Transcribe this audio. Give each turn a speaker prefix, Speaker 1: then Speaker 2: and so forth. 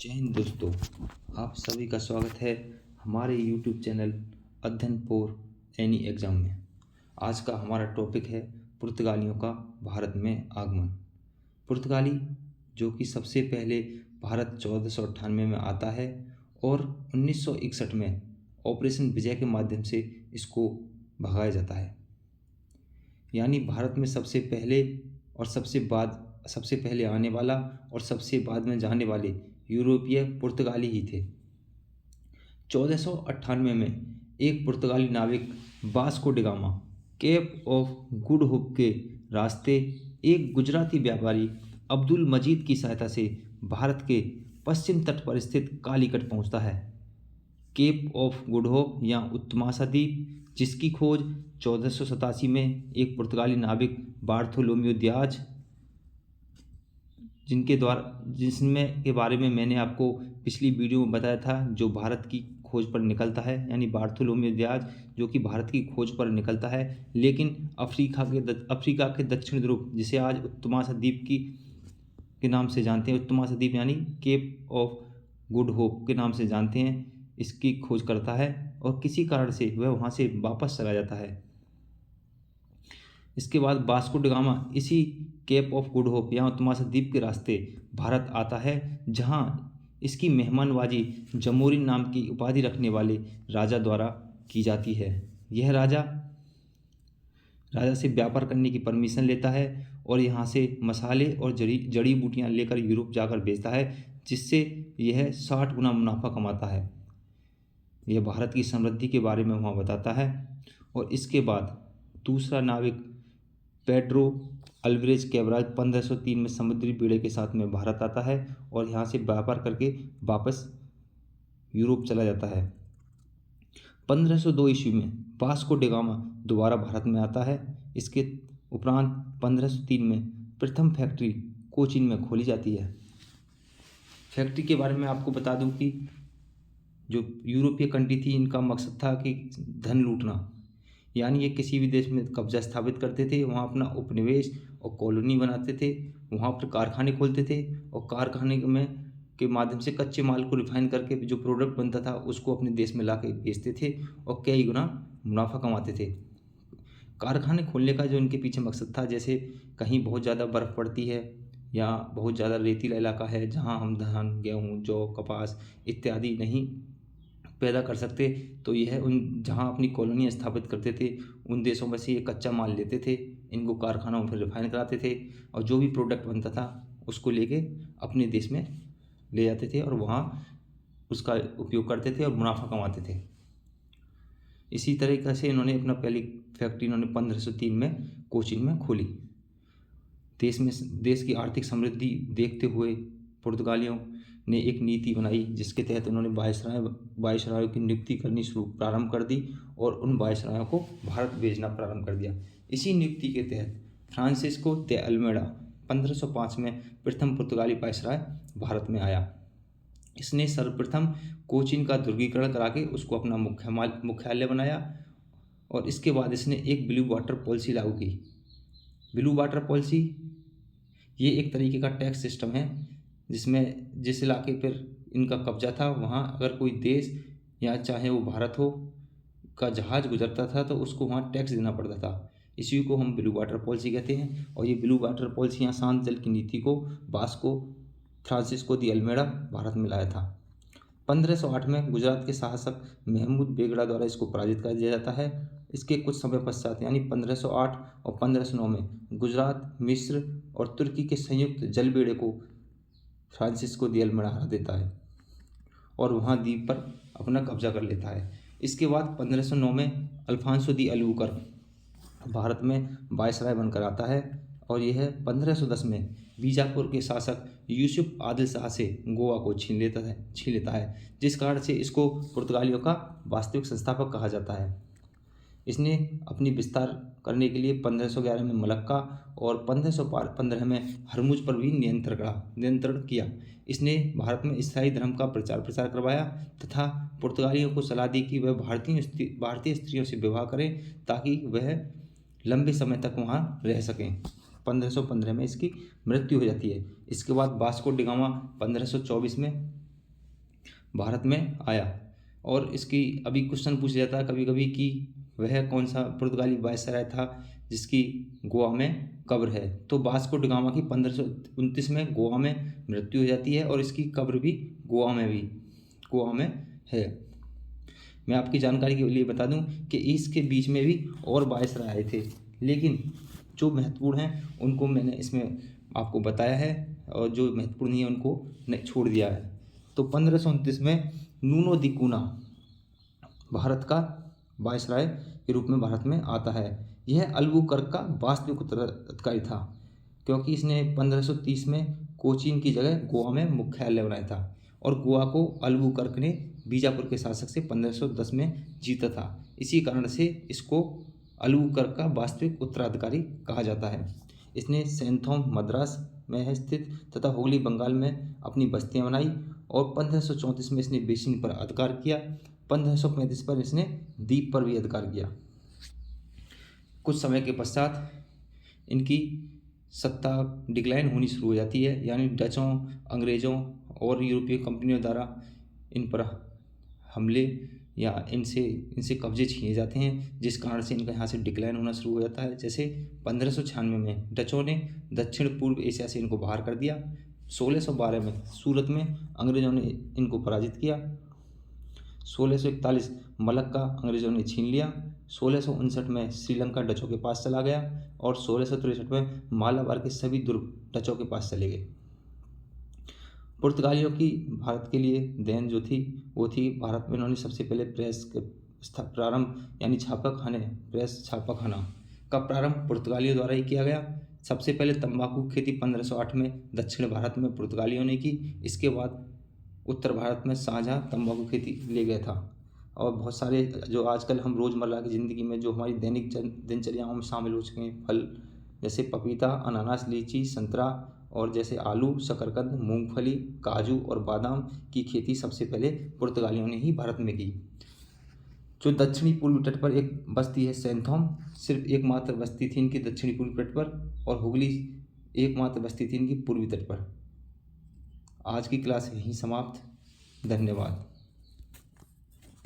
Speaker 1: जय हिंद दोस्तों। आप सभी का स्वागत है हमारे YouTube चैनल अध्ययन फॉर एनी एग्ज़ाम में। आज का हमारा टॉपिक है पुर्तगालियों का भारत में आगमन। पुर्तगाली जो कि सबसे पहले भारत 1498 में आता है और 1961 में ऑपरेशन विजय के माध्यम से इसको भगाया जाता है। यानी भारत में सबसे पहले और सबसे पहले आने वाला और सबसे बाद में जाने वाले यूरोपीय पुर्तगाली ही थे। 1498 में एक पुर्तगाली नाविक Vasco da Gama Cape of Good Hope के रास्ते एक गुजराती व्यापारी अब्दुल मजीद की सहायता से भारत के पश्चिम तट पर स्थित कालीकट पहुंचता है। केप ऑफ गुड होप या उत्तमासा द्वीप, जिसकी खोज 1487 में एक पुर्तगाली नाविक बार्थोलोम्यू दियाज जिसमें के बारे में मैंने आपको पिछली वीडियो में बताया था, जो भारत की खोज पर निकलता है, यानी बार्थोलोम्यू दियाज जो कि भारत की खोज पर निकलता है, लेकिन अफ्रीका के दक्षिण ध्रुव, जिसे आज उत्तमासा द्वीप के नाम से जानते हैं, उत्तमासा द्वीप यानी केप ऑफ गुड होप के नाम से जानते हैं, इसकी खोज करता है और किसी कारण से वह वहाँ से वापस चला जाता है। इसके बाद वास्को डी गामा इसी केप ऑफ गुड होप या उत्तमासा द्वीप के रास्ते भारत आता है, जहां इसकी मेहमानबाजी जमोरिन नाम की उपाधि रखने वाले राजा द्वारा की जाती है। यह राजा से व्यापार करने की परमिशन लेता है और यहाँ से मसाले और जड़ी बूटियाँ लेकर यूरोप जाकर बेचता है, जिससे यह 60 गुना मुनाफा कमाता है। यह भारत की समृद्धि के बारे में वहाँ बताता है। और इसके बाद दूसरा नाविक पेड्रो अल्वारेज कैब्राल 1503 में समुद्री बेड़े के साथ में भारत आता है और यहाँ से व्यापार करके वापस यूरोप चला जाता है। 1502 ईस्वी में वास्को डी गामा दोबारा भारत में आता है। इसके उपरांत 1503 में प्रथम फैक्ट्री कोचीन में खोली जाती है। फैक्ट्री के बारे में आपको बता दूं कि जो यूरोपीय कंट्री थी, इनका मकसद था कि धन लूटना, यानी ये किसी भी देश में कब्जा स्थापित करते थे, वहाँ अपना उपनिवेश और कॉलोनी बनाते थे, वहाँ पर कारखाने खोलते थे और कारखाने के माध्यम से कच्चे माल को रिफाइन करके जो प्रोडक्ट बनता था उसको अपने देश में ला के बेचते थे और कई गुना मुनाफा कमाते थे। कारखाने खोलने का जो इनके पीछे मकसद था, जैसे कहीं बहुत ज़्यादा बर्फ़ पड़ती है या बहुत ज़्यादा रेतीला इलाका है जहाँ हम धान, गेहूँ, जौ, कपास इत्यादि नहीं पैदा कर सकते, तो यह जहाँ अपनी कॉलोनी स्थापित करते थे उन देशों में से ये कच्चा माल लेते थे, इनको कारखानों में फिर रिफाइन कराते थे और जो भी प्रोडक्ट बनता था उसको लेके अपने देश में ले जाते थे और वहाँ उसका उपयोग करते थे और मुनाफा कमाते थे। इसी तरीक़े से इन्होंने अपना पहली फैक्ट्री 1503 में कोचीन में खोली। देश की आर्थिक समृद्धि देखते हुए पुर्तगालियों ने एक नीति बनाई, जिसके तहत उन्होंने वायसरायों की नियुक्ति करनी प्रारंभ कर दी और उन वायसरायों को भारत भेजना प्रारंभ कर दिया। इसी नियुक्ति के तहत फ्रांसिस्को दे अल्मेडा 1505 में प्रथम पुर्तगाली वायसराय भारत में आया। इसने सर्वप्रथम कोचीन का दुर्गीकरण करा के उसको अपना मुख्यालय बनाया और इसके बाद इसने एक ब्लू वाटर पॉलिसी लागू की। ब्लू वाटर पॉलिसी ये एक तरीके का टैक्स सिस्टम है, जिसमें जिस इलाके पर इनका कब्जा था वहाँ अगर कोई देश या चाहे वो भारत हो का जहाज़ गुजरता था तो उसको वहाँ टैक्स देना पड़ता था। इसी को हम ब्लू वाटर पॉलिसी कहते हैं। और ये ब्लू वाटर पॉलिसी या शांत जल की नीति को फ्रांसिस्को दी अल्मेडा भारत में लाया था। 1508 में गुजरात के शासक महमूद बेगड़ा द्वारा इसको पराजित कर दिया जाता है। इसके कुछ समय पश्चात यानी 1508 और 1509 में गुजरात, मिस्र और तुर्की के संयुक्त जलबेड़े को फ्रांसिस्को दी अल्मेडा हरा देता है और वहाँ द्वीप पर अपना कब्जा कर लेता है। इसके बाद 1509 में अल्फांसो दी अल्बुकर्क भारत में वायसराय बनकर आता है और यह 1510 में बीजापुर के शासक यूसुफ आदिल शाह से गोवा को छीन लेता है, जिस कारण से इसको पुर्तगालियों का वास्तविक संस्थापक कहा जाता है। इसने अपनी विस्तार करने के लिए 1511 में मलक्का और 1515 में हरमुज पर भी नियंत्रण किया। इसने भारत में ईसाई धर्म का प्रचार करवाया तथा पुर्तगालियों को सलाह दी कि वह भारतीय स्त्रियों से विवाह करें ताकि वह लंबे समय तक वहाँ रह सकें। 1515 में इसकी मृत्यु हो जाती है। इसके बाद वास्को डी गामा 1524 में भारत में आया। और इसकी अभी क्वेश्चन पूछा जाता है कभी कभी कि वह कौन सा पुर्तगाली वायसराय था जिसकी गोवा में कब्र है। तो वास्को ड गामा की 1529 में गोवा में मृत्यु हो जाती है और इसकी कब्र भी गोवा में है। मैं आपकी जानकारी के लिए बता दूं कि इसके बीच में भी और वायसराय आए थे, लेकिन जो महत्वपूर्ण हैं उनको मैंने इसमें आपको बताया है और जो महत्वपूर्ण नहीं है उनको छोड़ दिया है। तो 1529 में नूनो दी कूना भारत का वायसराय के रूप में भारत में आता है। यह अल्बुकर्क का वास्तविक उत्तराधिकारी था, क्योंकि इसने 1530 में कोचीन की जगह गोवा में मुख्यालय बनाया था और गोवा को अल्बुकर्क ने बीजापुर के शासक से 1510 में जीता था। इसी कारण से इसको अल्बुकर्क का वास्तविक उत्तराधिकारी कहा जाता है। इसने सेंथोम मद्रास में स्थित तथा हुगली बंगाल में अपनी बस्तियां बनाई और 1534 में इसने बेसिन पर अधिकार किया। 1535 पर इसने द्वीप पर भी अधिकार किया। कुछ समय के पश्चात इनकी सत्ता डिक्लाइन होनी शुरू हो जाती है, यानी डचों, अंग्रेज़ों और यूरोपीय कंपनियों द्वारा इन पर हमले या इनसे कब्जे छीने जाते हैं, जिस कारण से इनका यहाँ से डिक्लाइन होना शुरू हो जाता है। जैसे 1596 में डचों ने दक्षिण पूर्व एशिया से इनको बाहर कर दिया। 1612 में सूरत में अंग्रेज़ों ने इनको पराजित किया। 1641 मलक्का अंग्रेज़ों ने छीन लिया। 1659 में श्रीलंका डचों के पास चला गया और 1663 में मालाबार के सभी दुर्ग डचों के पास चले गए। पुर्तगालियों की भारत के लिए देन जो थी वो थी, भारत में इन्होंने सबसे पहले प्रेस के प्रारंभ यानी प्रेस छापाखाना का प्रारंभ पुर्तगालियों द्वारा ही किया गया। सबसे पहले तंबाकू की खेती 1508 में दक्षिण भारत में पुर्तगालियों ने की। इसके बाद उत्तर भारत में शाहजहाँ तंबाकू खेती ले गया था। और बहुत सारे जो आजकल हम रोज़मर्रा की ज़िंदगी में जो हमारी दैनिक दिनचर्याओं में शामिल हो चुके हैं फल, जैसे पपीता, अनानास, लीची, संतरा और जैसे आलू, शकरकंद, मूंगफली, काजू और बादाम की खेती सबसे पहले पुर्तगालियों ने ही भारत में की। जो दक्षिणी पूर्वी तट पर एक बस्ती है सेंथोम, सिर्फ एकमात्र बस्ती थी इनकी दक्षिणी पूर्वी तट पर, और हुगली एकमात्र बस्ती थी इनकी पूर्वी तट पर। आज की क्लास यहीं समाप्त। धन्यवाद।